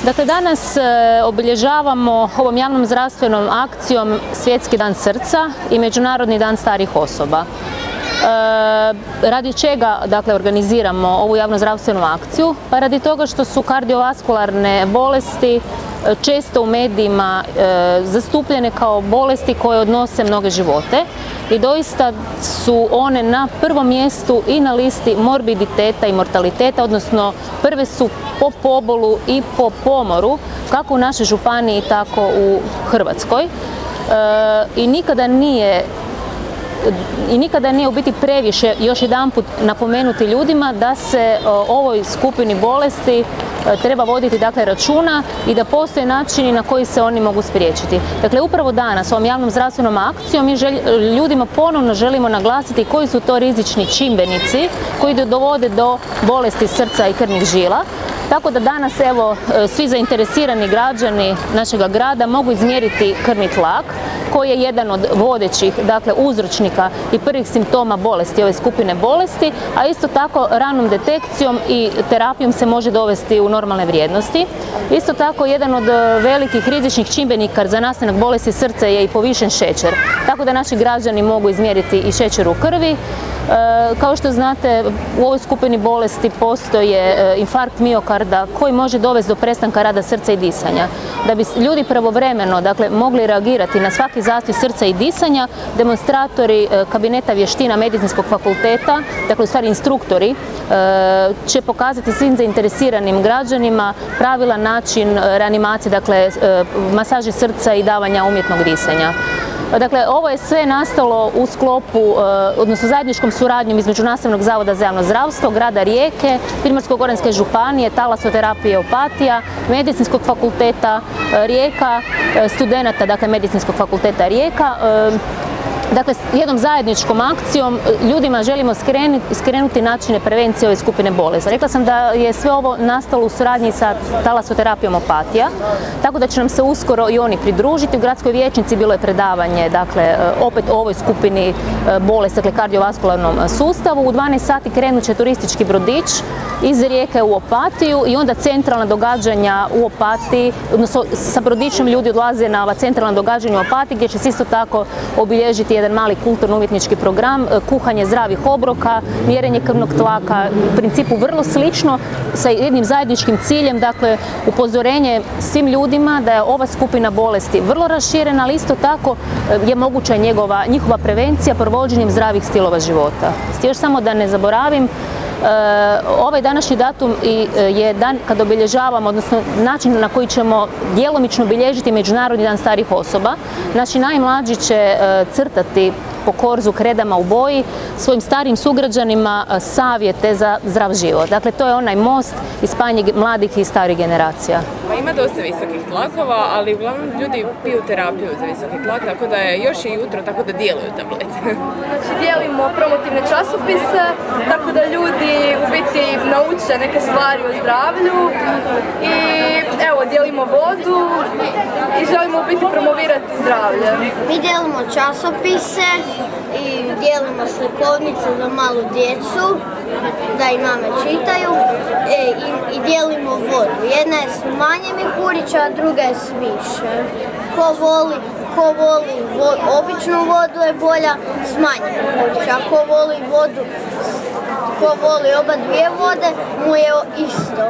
Dakle, danas obilježavamo ovom javnom zdravstvenom akcijom Svjetski dan srca i Međunarodni dan starih osoba. Radi čega, dakle, organiziramo ovu javno zdravstvenu akciju? Pa radi toga što su kardiovaskularne bolesti često u medijima zastupljene kao bolesti koje odnose mnoge živote i doista su one na prvom mjestu i na listi morbiditeta i mortaliteta, odnosno prve su po pobolu i po pomoru, kako u našoj županiji, tako u Hrvatskoj. I nikada nije u biti previše još jedanput napomenuti ljudima da se ovoj skupini bolesti treba voditi, dakle, računa i da postoje načini na koji se oni mogu spriječiti. Dakle, upravo danas ovom javnom zdravstvenom akcijom mi ljudima ponovno želimo naglasiti koji su to rizični čimbenici koji dovode do bolesti srca i krvnih žila. Tako da danas, evo, svi zainteresirani građani našega grada mogu izmjeriti krvni tlak koji je jedan od vodećih, dakle, uzročnika i prvih simptoma bolesti, ove skupine bolesti, a isto tako ranom detekcijom i terapijom se može dovesti u normalne vrijednosti. Isto tako, jedan od velikih rizičnih čimbenika za nastanak bolesti srca je i povišen šećer, tako da naši građani mogu izmjeriti i šećer u krvi. Kao što znate, u ovoj skupini bolesti postoje infarkt miokarda koji može dovesti do prestanka rada srca i disanja. Da bi ljudi pravovremeno, dakle, mogli reagirati na svaki zastoj srca i disanja, demonstratori kabineta vještina Medicinskog fakulteta, dakle, u stvari instruktori, će pokazati svim zainteresiranim građanima pravilan način reanimacije, dakle, masaže srca i davanja umjetnog disanja. Dakle, ovo je sve nastalo u sklopu, odnosno zajedničkom suradnjom između Nastavnog zavoda za javno zdravstvo, grada Rijeke, Primorsko-goranske županije, Talasoterapije Opatija, Medicinskog fakulteta Rijeka, studenata, dakle, Medicinskog fakulteta Rijeka. Dakle, jednom zajedničkom akcijom ljudima želimo skrenuti načine prevencije ove skupine bolesti. Rekla sam da je sve ovo nastalo u suradnji sa Talasoterapijom Opatija, tako da će nam se uskoro i oni pridružiti. U gradskoj vijećnici bilo je predavanje, dakle, opet o ovoj skupini bolesti, dakle, kardiovaskularnom sustavu. U 12 sati krenut će turistički brodić iz Rijeke u Opatiju i onda centralna događanja u Opatiji, odnosno sa brodićem ljudi odlaze na ova centralna događanja u Opatiji gdje će se isto tako obilježiti jedan mali kulturno-umjetnički program, kuhanje zdravih obroka, mjerenje krvnog tlaka, u principu vrlo slično sa jednim zajedničkim ciljem, dakle, upozorenje svim ljudima da je ova skupina bolesti vrlo raširena, ali isto tako je moguća njihova prevencija provođenjem zdravih stilova života. Još samo da ne zaboravim, ovaj današnji datum je dan kad obilježavamo, odnosno način na koji ćemo djelomično obilježiti Međunarodni dan starih osoba. Naši najmlađi će crtati po korzu kredama u boji svojim starim sugrađanima savjete za zdrav život. Dakle, to je onaj most i spajanje mladih i starih generacija. Pa ima dosta visokih tlakova, ali uglavnom ljudi piju terapiju za visoki tlak, tako da je još i jutro, tako da dijeluju tablete. Znači, dijelimo promotivne časopise, tako da ljudi u biti nauče neke stvari o zdravlju i evo, dijelimo vodu i želimo u biti promovirati zdravlje. Mi dijelimo časopise i dijelimo slikovnice za malu djecu, da i mame čitaju, i dijelimo vodu. Jedna je s manje mihurića, a druga je s više. Ko voli običnu vodu je bolja s manje mihurića, a ko voli oba dvije vode mu je isto.